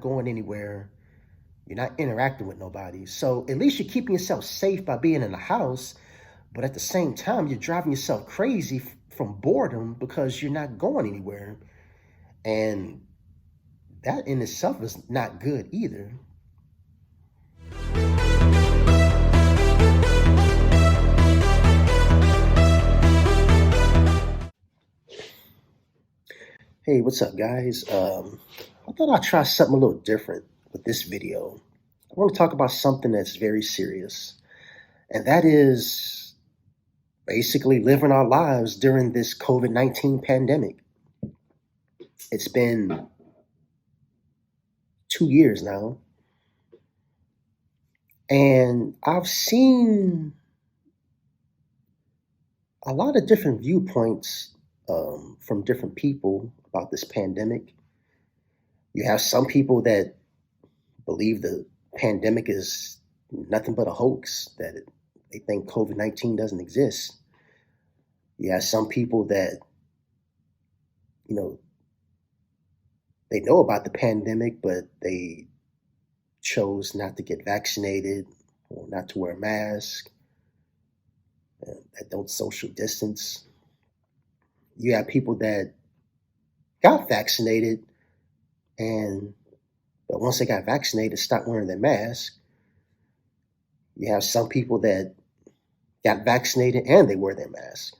going anywhere. You're not interacting with nobody. So at least you're keeping yourself safe by being in the house. But at the same time, you're driving yourself crazy from boredom because you're not going anywhere. And that in itself is not good either. Hey, what's up, guys? I thought I'd try something a little different with this video. I want to talk about something that's very serious, and that is basically living our lives during this COVID 19 pandemic. It's been 2 years now, and I've seen a lot of different viewpoints from different people about this pandemic. You have some people that believe the pandemic is nothing but a hoax, that they think COVID 19 doesn't exist. You have some people that, you know, they know about the pandemic, but they chose not to get vaccinated or not to wear a mask, that don't social distance. You have people that got vaccinated and but once they got vaccinated, stopped wearing their mask. You have some people that got vaccinated and they wear their mask.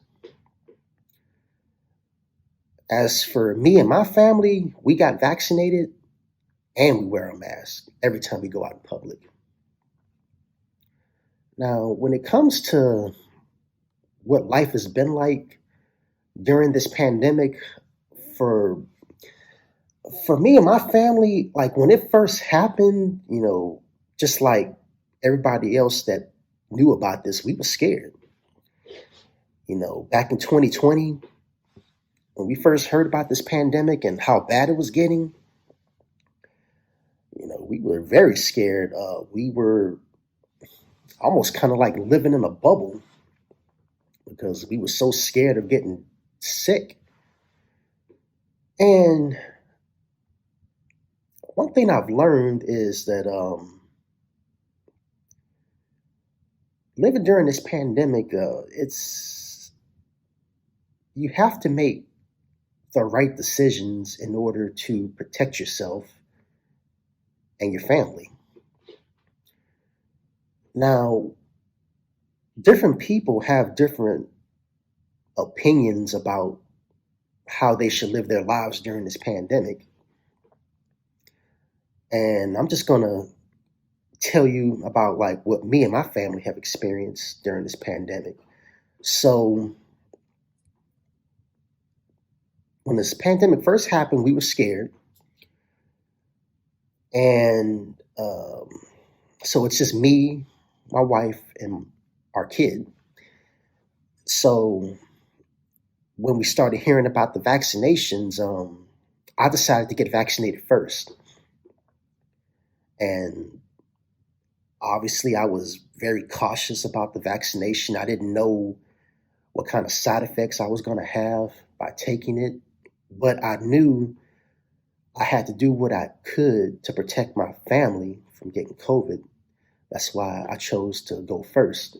As for me and my family, we got vaccinated and we wear a mask every time we go out in public. Now, when it comes to what life has been like during this pandemic, for for me and my family, like when it first happened, just like everybody else that knew about this, we were scared. Back in 2020, when we first heard about this pandemic and how bad it was getting, we were very scared. We were almost kind of like living in a bubble because we were so scared of getting sick. And one thing I've learned is that living during this pandemic, it's you have to make the right decisions in order to protect yourself and your family. Now, different people have different opinions about how they should live their lives during this pandemic. And I'm just going to tell you about like what me and my family have experienced during this pandemic. So, when this pandemic first happened, we were scared. And so it's just me, my wife, and our kid. So when we started hearing about the vaccinations, I decided to get vaccinated first. And obviously, I was very cautious about the vaccination. I didn't know what kind of side effects I was going to have by taking it, but I knew I had to do what I could to protect my family from getting COVID. That's why I chose to go first.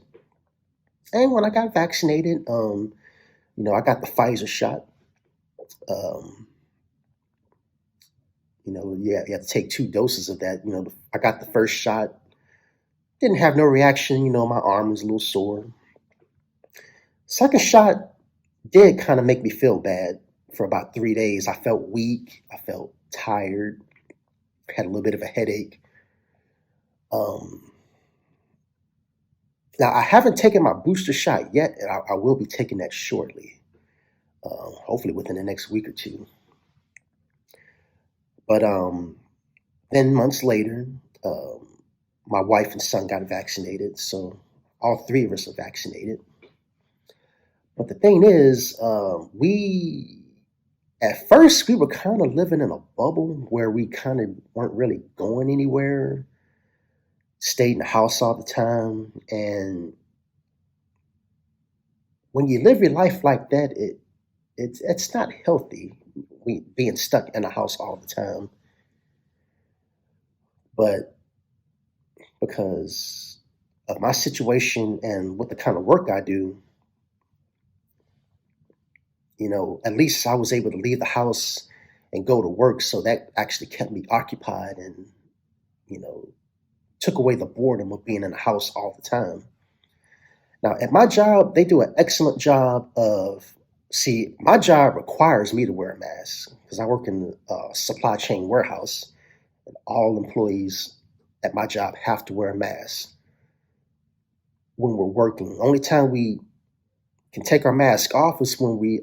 And when I got vaccinated, I got the Pfizer shot. Um, you have to take 2 doses of that. I got the first shot, didn't have no reaction. My arm was a little sore. Second shot did kind of make me feel bad for about 3 days. I felt weak. I felt tired. Had a little bit of a headache. Um, Now, I haven't taken my booster shot yet, and I will be taking that shortly, hopefully within the next week or two. But then months later, um, my wife and son got vaccinated, so all three of us are vaccinated. But the thing is, at first, we were kind of living in a bubble where we kind of weren't really going anywhere, stayed in the house all the time. And when you live your life like that, it's not healthy. We being stuck in the house all the time. But because of my situation and what the kind of work I do, at least I was able to leave the house and go to work. So that actually kept me occupied and, you know, took away the boredom of being in the house all the time. Now, at my job, they do an excellent job of, see, my job requires me to wear a mask because I work in a supply chain warehouse. All employees at my job have to wear a mask when we're working. Only time we can take our mask off is when we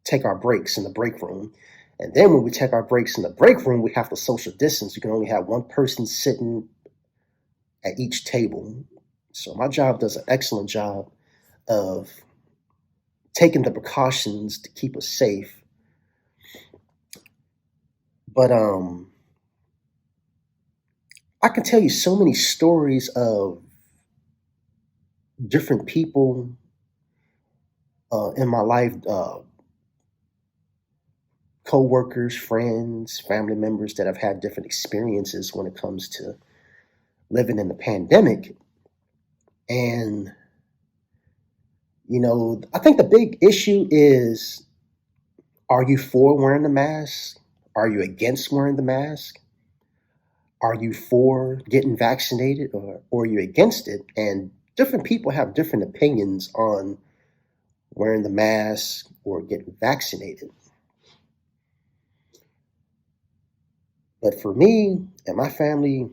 take our breaks in the break room. And then when we take our breaks in the break room, we have to social distance. You can only have one person sitting at each table. So my job does an excellent job of taking the precautions to keep us safe. But I can tell you so many stories of different people in my life, co-workers, friends, family members that have had different experiences when it comes to living in the pandemic. And I think the big issue is, are you for wearing the mask? Are you against wearing the mask? Are you for getting vaccinated, or are you against it? And different people have different opinions on wearing the mask or getting vaccinated. But for me and my family,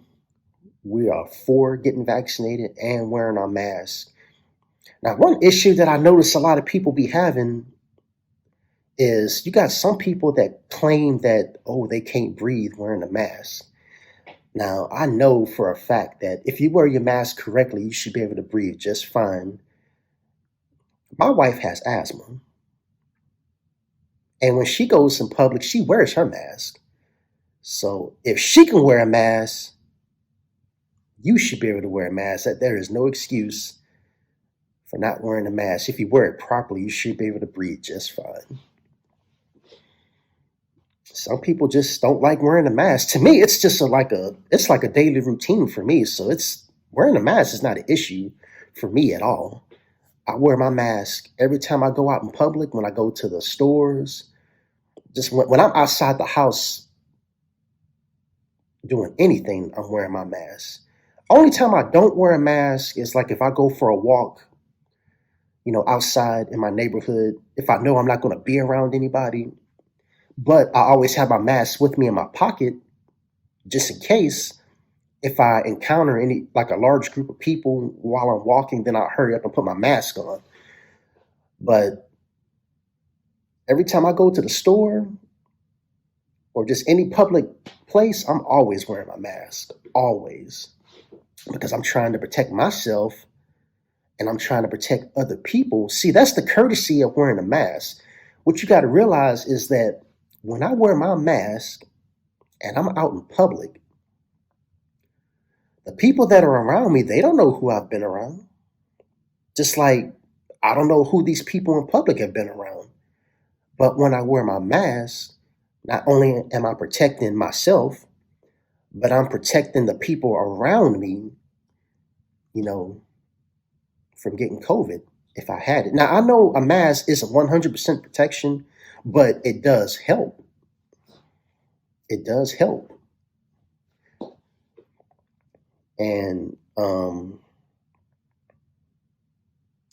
we are for getting vaccinated and wearing our mask. Now, one issue that I notice a lot of people be having is you got some people that claim that, oh, they can't breathe wearing a mask. Now, I know for a fact that if you wear your mask correctly, you should be able to breathe just fine. My wife has asthma. And when she goes in public, she wears her mask. So if she can wear a mask, you should be able to wear a mask. That there is no excuse for not wearing a mask. If you wear it properly, you should be able to breathe just fine. Some people just don't like wearing a mask. To me, it's just like a daily routine for me. So it's wearing a mask is not an issue for me at all. I wear my mask every time I go out in public, when I go to the stores, just when I'm outside the house doing anything, I'm wearing my mask. Only time I don't wear a mask is like if I go for a walk, outside in my neighborhood, if I know I'm not going to be around anybody. But I always have my mask with me in my pocket just in case. If I encounter like a large group of people while I'm walking, then I'll hurry up and put my mask on. But every time I go to the store or just any public place, I'm always wearing my mask, always, because I'm trying to protect myself and I'm trying to protect other people. See, that's the courtesy of wearing a mask. What you got to realize is that when I wear my mask and I'm out in public, the people that are around me, they don't know who I've been around. Just like I don't know who these people in public have been around. But when I wear my mask, not only am I protecting myself, but I'm protecting the people around me, from getting COVID if I had it. Now, I know a mask isn't 100% protection, but it does help. It does help. And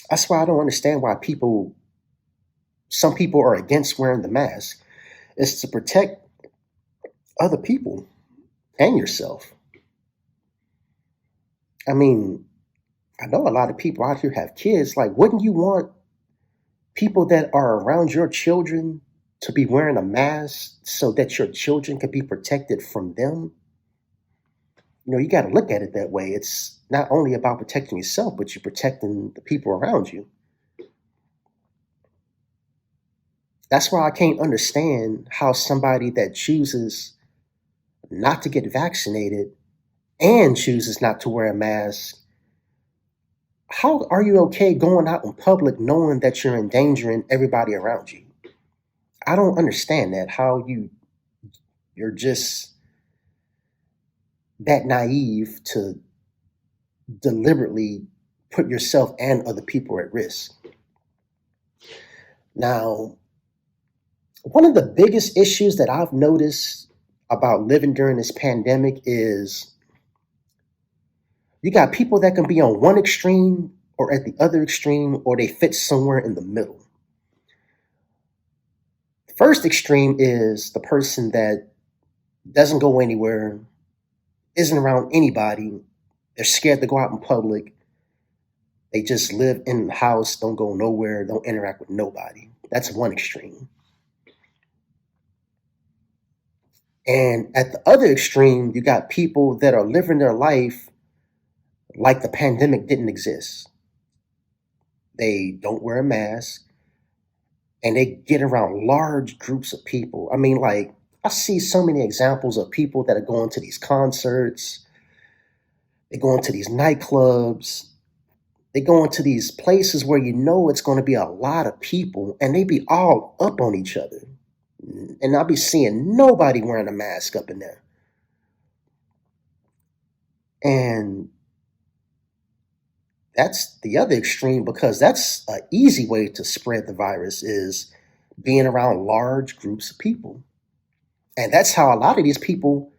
that's why I don't understand why some people are against wearing the mask. It's to protect other people and yourself. I mean, I know a lot of people out here have kids. Like, wouldn't you want people that are around your children to be wearing a mask so that your children can be protected from them? You got to look at it that way. It's not only about protecting yourself, but you're protecting the people around you. That's why I can't understand how somebody that chooses not to get vaccinated and chooses not to wear a mask, how are you okay going out in public knowing that you're endangering everybody around you? I don't understand that. How you're just that naive to deliberately put yourself and other people at risk. Now, one of the biggest issues that I've noticed about living during this pandemic is you got people that can be on one extreme or at the other extreme, or they fit somewhere in the middle. The first extreme is the person that doesn't go anywhere, isn't around anybody, they're scared to go out in public, they just live in the house, don't go nowhere, don't interact with nobody. That's one extreme. And at the other extreme, you got people that are living their life like the pandemic didn't exist. They don't wear a mask and they get around large groups of people. I mean, like, I see so many examples of people that are going to these concerts, they go into these nightclubs, they go into these places where you know it's going to be a lot of people and they be all up on each other. And I'll be seeing nobody wearing a mask up in there. And that's the other extreme, because that's an easy way to spread the virus, is being around large groups of people. And that's how a lot of these people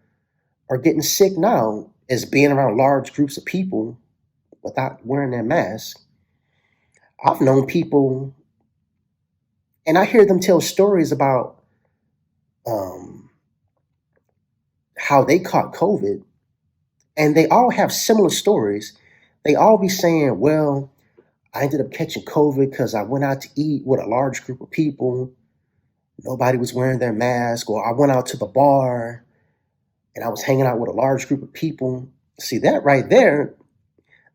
are getting sick now, is being around large groups of people without wearing their mask. I've known people, and I hear them tell stories about um, how they caught COVID, and they all have similar stories. They all be saying, well, I ended up catching COVID because I went out to eat with a large group of people. Nobody was wearing their mask, or I went out to the bar and I was hanging out with a large group of people. See, that right there,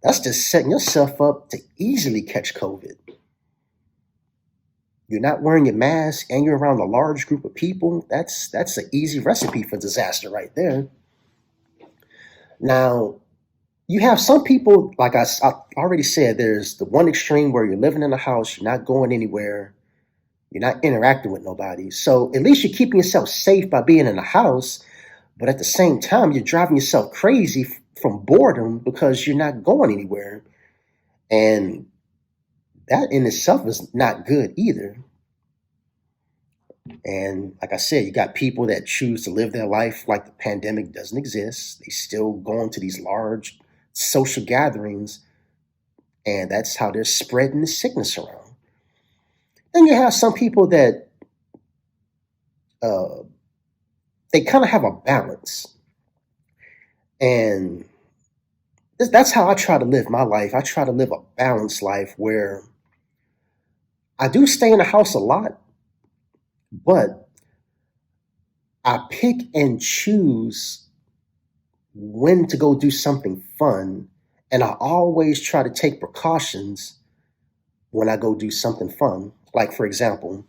that's just setting yourself up to easily catch COVID. You're not wearing your mask and you're around a large group of people. That's an easy recipe for disaster right there. Now, you have some people, like I already said, there's the one extreme where you're living in a house, you're not going anywhere, you're not interacting with nobody. So at least you're keeping yourself safe by being in the house, but at the same time, you're driving yourself crazy from boredom because you're not going anywhere. And that in itself is not good either. And like I said, you got people that choose to live their life like the pandemic doesn't exist. They still go into these large social gatherings, and that's how they're spreading the sickness around. Then you have some people that uh, they kind of have a balance, and that's how I try to live my life. I try to live a balanced life where I do stay in the house a lot, but I pick and choose when to go do something fun, and I always try to take precautions when I go do something fun. Like, for example,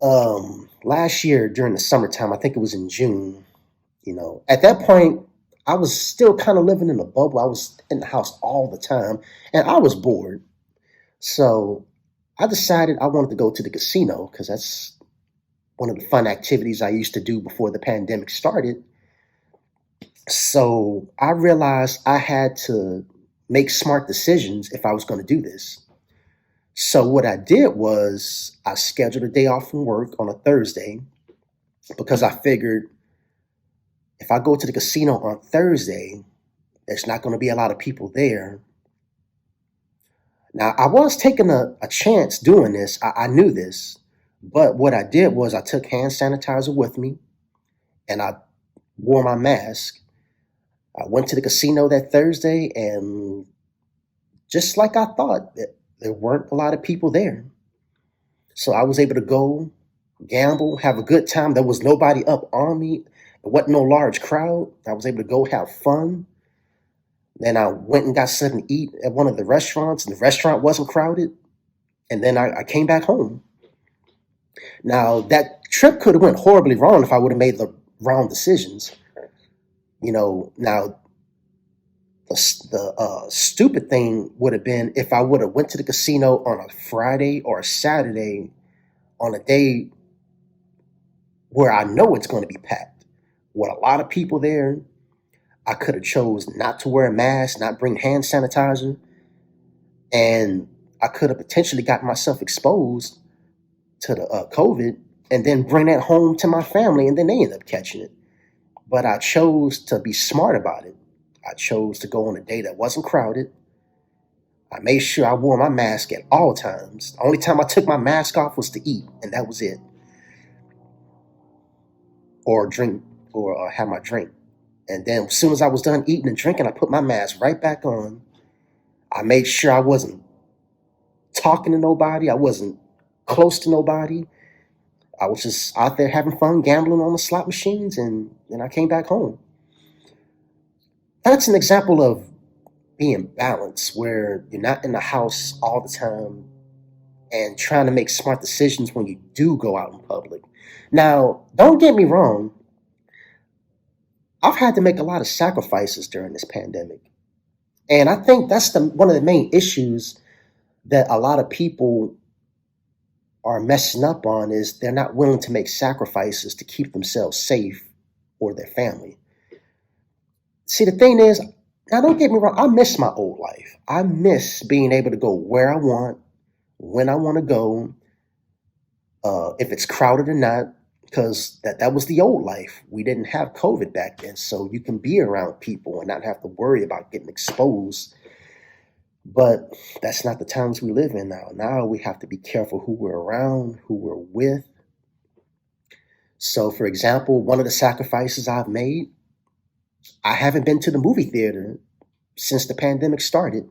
last year during the summertime, I think it was in June, at that point, I was still kind of living in a bubble. I was in the house all the time and I was bored. So I decided I wanted to go to the casino because that's one of the fun activities I used to do before the pandemic started. So I realized I had to make smart decisions if I was going to do this. So what I did was I scheduled a day off from work on a Thursday because I figured if I go to the casino on Thursday, there's not going to be a lot of people there. Now, I was taking a chance doing this. I knew this. But what I did was I took hand sanitizer with me and I wore my mask. I went to the casino that Thursday, and just like I thought, there weren't a lot of people there. So I was able to go gamble, have a good time. There was nobody up on me. It wasn't no large crowd. I was able to go have fun. Then I went and got something to eat at one of the restaurants, and the restaurant wasn't crowded. And then I came back home. Now, that trip could have went horribly wrong if I would have made the wrong decisions. Now, the stupid thing would have been if I would have went to the casino on a Friday or a Saturday on a day where I know it's going to be packed with a lot of people there. I could have chose not to wear a mask, not bring hand sanitizer, and I could have potentially gotten myself exposed to the COVID and then bring that home to my family, and then they end up catching it. But I chose to be smart about it. I chose to go on a day that wasn't crowded. I made sure I wore my mask at all times. The only time I took my mask off was to eat, and that was it, or drink, or have my drink. And then as soon as I was done eating and drinking, I put my mask right back on. I made sure I wasn't talking to nobody. I wasn't close to nobody. I was just out there having fun, gambling on the slot machines, and then I came back home. That's an example of being balanced, where you're not in the house all the time and trying to make smart decisions when you do go out in public. Now, don't get me wrong, I've had to make a lot of sacrifices during this pandemic. And I think that's one of the main issues that a lot of people are messing up on, is they're not willing to make sacrifices to keep themselves safe or their family. See, the thing is, now don't get me wrong, I miss my old life. I miss being able to go where I want, when I want to go, if it's crowded or not, because that was the old life. We didn't have COVID back then, so you can be around people and not have to worry about getting exposed. But that's not the times we live in now. Now we have to be careful who we're around, who we're with. So, for example, one of the sacrifices I've made, I haven't been to the movie theater since the pandemic started.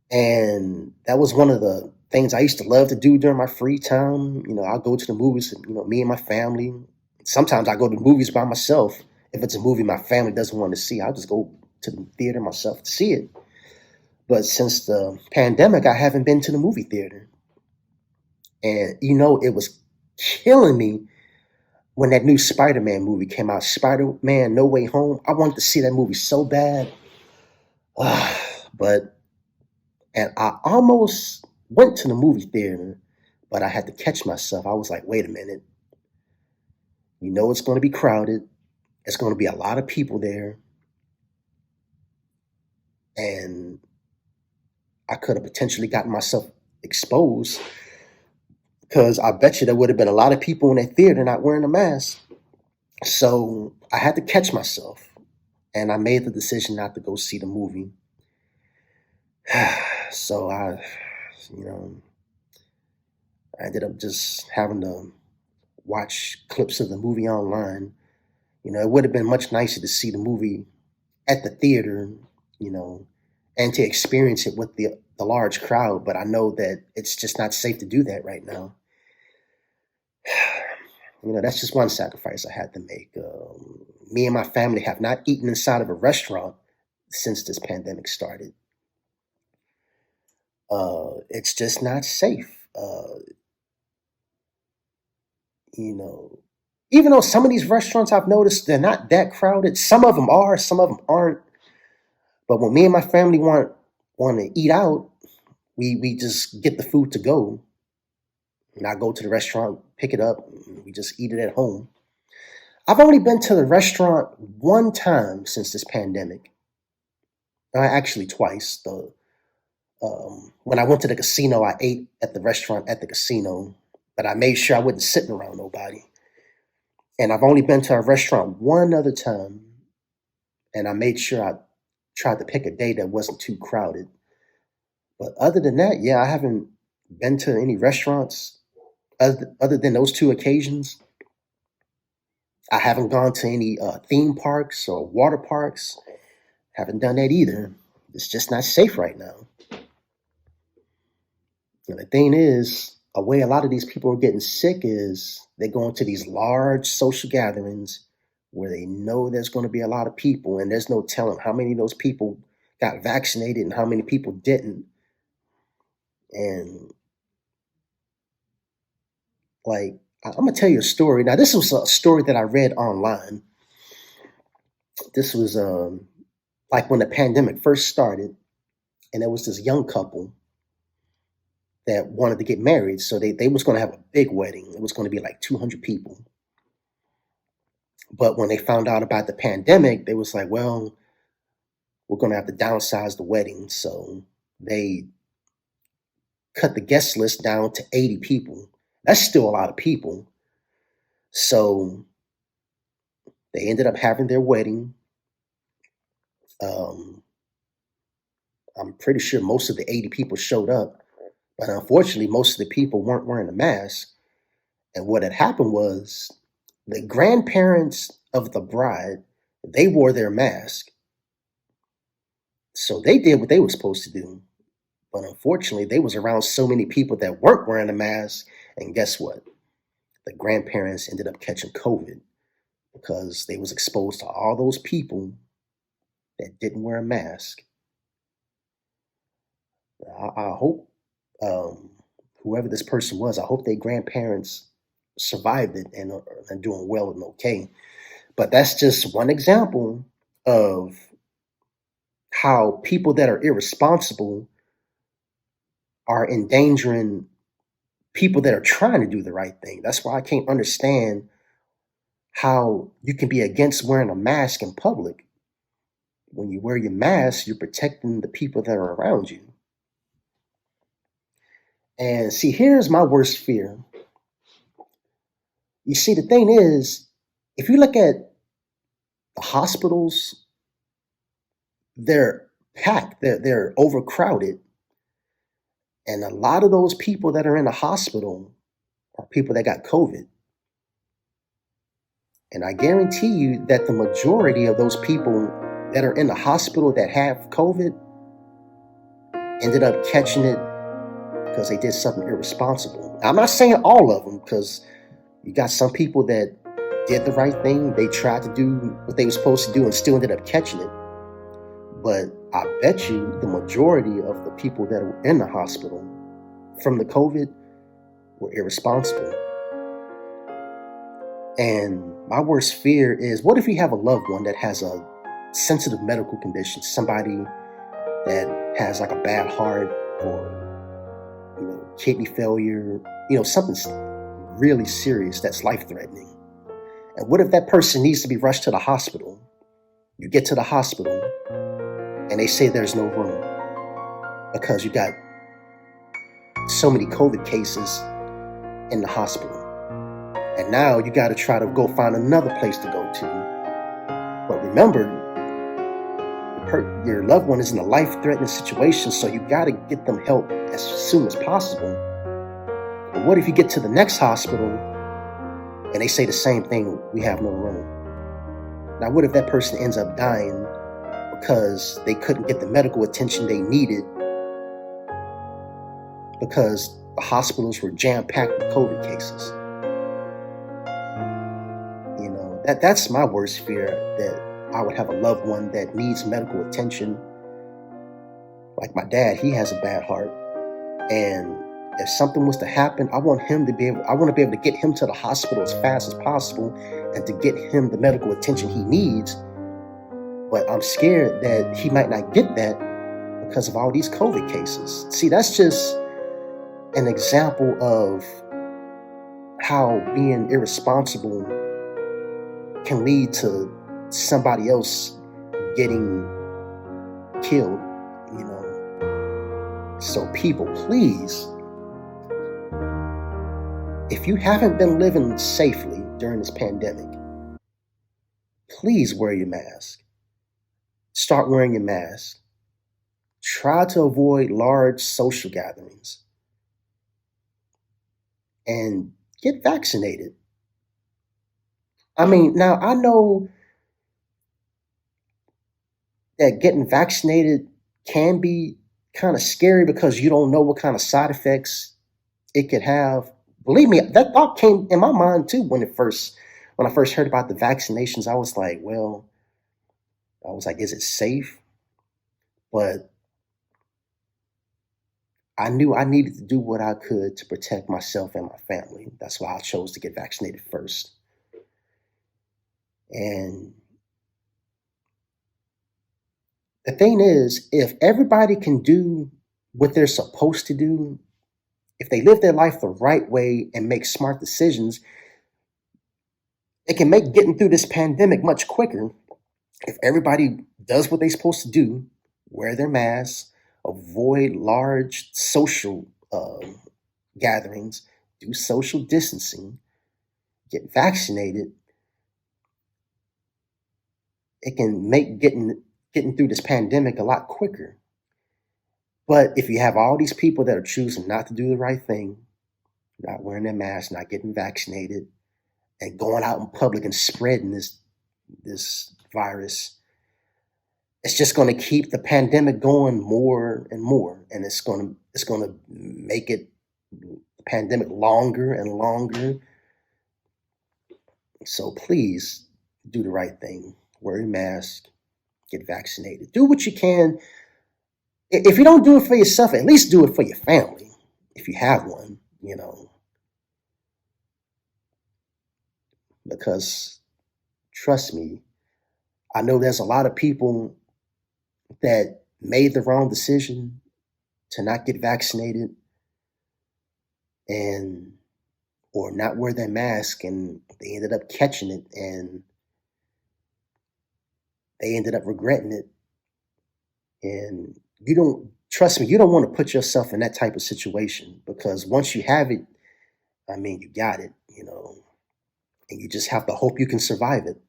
And that was one of the things I used to love to do during my free time. I'll go to the movies, me and my family. Sometimes I go to the movies by myself. If it's a movie my family doesn't want to see, I'll just go to the theater myself to see it. But since the pandemic, I haven't been to the movie theater. And, it was killing me when that new Spider-Man movie came out, Spider-Man No Way Home. I wanted to see that movie so bad. And I almost went to the movie theater, but I had to catch myself. I was like, wait a minute. It's going to be crowded. It's going to be a lot of people there. And I could have potentially gotten myself exposed, because I bet you there would have been a lot of people in that theater not wearing a mask. So I had to catch myself, and I made the decision not to go see the movie. So I ended up just having to watch clips of the movie online. It would have been much nicer to see the movie at the theater, and to experience it with the large crowd. But I know that it's just not safe to do that right now. That's just one sacrifice I had to make. Me and my family have not eaten inside of a restaurant since this pandemic started. It's just not safe. Even though some of these restaurants, I've noticed, they're not that crowded. Some of them are, some of them aren't. But when me and my family want to eat out, we just get the food to go. And I go to the restaurant, pick it up, and we just eat it at home. I've only been to the restaurant one time since this pandemic. Actually, twice. When I went to the casino, I ate at the restaurant at the casino, but I made sure I wasn't sitting around nobody. And I've only been to a restaurant one other time, and I made sure I tried to pick a day that wasn't too crowded. But other than that, yeah, I haven't been to any restaurants other than those two occasions. I haven't gone to any theme parks or water parks. Haven't done that either. It's just not safe right now. And the thing is, a way a lot of these people are getting sick is they're going to these large social gatherings where they know there's going to be a lot of people, and there's no telling how many of those people got vaccinated and how many people didn't. And like, I'm gonna tell you a story. Now, this was a story that I read online. This was like when the pandemic first started, and there was this young couple that wanted to get married. So they was going to have a big wedding. It was going to be like 200 people. But when they found out about the pandemic, they was like, well, we're going to have to downsize the wedding. So they cut the guest list down to 80 people. That's still a lot of people. So they ended up having their wedding. Um, I'm pretty sure most of the 80 people showed up, but unfortunately, most of the people weren't wearing a mask. And what had happened was the grandparents of the bride, they wore their mask. So they did what they were supposed to do. But unfortunately, they was around so many people that weren't wearing a mask. And guess what? The grandparents ended up catching COVID because they was exposed to all those people that didn't wear a mask. I hope whoever this person was, I hope their grandparents survived it and are doing well and okay. But that's just one example of how people that are irresponsible are endangering people that are trying to do the right thing. That's why I can't understand how you can be against wearing a mask in public. When you wear your mask, you're protecting the people that are around you. And see, here's my worst fear. You see, the thing is, if you look at the hospitals, they're packed, they're overcrowded. And a lot of those people that are in the hospital are people that got COVID. And I guarantee you that the majority of those people that are in the hospital that have COVID ended up catching it because they did something irresponsible. Now, I'm not saying all of them, because you got some people that did the right thing. They tried to do what they were supposed to do and still ended up catching it. But I bet you the majority of the people that were in the hospital from the COVID were irresponsible. And my worst fear is, what if you have a loved one that has a sensitive medical condition, somebody that has like a bad heart or kidney failure, something really serious that's life-threatening. And what if that person needs to be rushed to the hospital? You get to the hospital and they say there's no room because you got so many COVID cases in the hospital. And now you got to try to go find another place to go to. But remember, your loved one is in a life-threatening situation, so you got to get them help as soon as possible. But what if you get to the next hospital and they say the same thing, we have no room? Now, what if that person ends up dying because they couldn't get the medical attention they needed because the hospitals were jam-packed with COVID cases? That's my worst fear, that I would have a loved one that needs medical attention. Like my dad, he has a bad heart. And if something was to happen, I want to be able to get him to the hospital as fast as possible and to get him the medical attention he needs. But I'm scared that he might not get that because of all these COVID cases. See, that's just an example of how being irresponsible can lead to somebody else getting killed, So people, please, if you haven't been living safely during this pandemic, please wear your mask. Start wearing your mask. Try to avoid large social gatherings. And get vaccinated. I mean, now I know that getting vaccinated can be kind of scary because you don't know what kind of side effects it could have. Believe me, that thought came in my mind too when I first heard about the vaccinations. I was like, is it safe? But I knew I needed to do what I could to protect myself and my family. That's why I chose to get vaccinated first. And the thing is, if everybody can do what they're supposed to do, if they live their life the right way and make smart decisions, It can make getting through this pandemic much quicker if everybody does what they're supposed to do, wear their masks, avoid large social gatherings, do social distancing, get vaccinated. It can make getting through this pandemic a lot quicker. But if you have all these people that are choosing not to do the right thing, not wearing their masks, not getting vaccinated, and going out in public and spreading this virus, it's just going to keep the pandemic going more and more, and it's going to make the pandemic longer and longer. So please do the right thing. Wear your mask, get vaccinated. Do what you can. If you don't do it for yourself, at least do it for your family, if you have one, because trust me, I know there's a lot of people that made the wrong decision to not get vaccinated and or not wear their mask, and they ended up catching it, and they ended up regretting it. And you don't trust me, you don't want to put yourself in that type of situation, because once you have it, I mean, you got it, and you just have to hope you can survive it.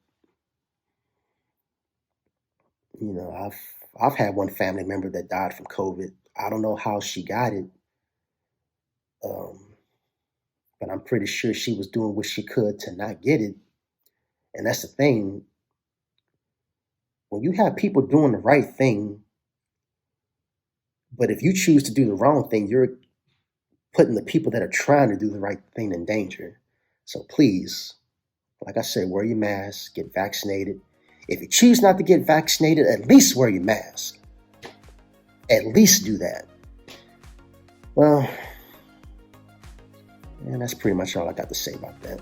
I've had one family member that died from COVID. I don't know how she got it, um, but I'm pretty sure she was doing what she could to not get it. And that's the thing. When you have people doing the right thing, but if you choose to do the wrong thing, you're putting the people that are trying to do the right thing in danger. So please, like I said, wear your mask, get vaccinated. If you choose not to get vaccinated, at least wear your mask. At least do that. Well, and that's pretty much all I got to say about that.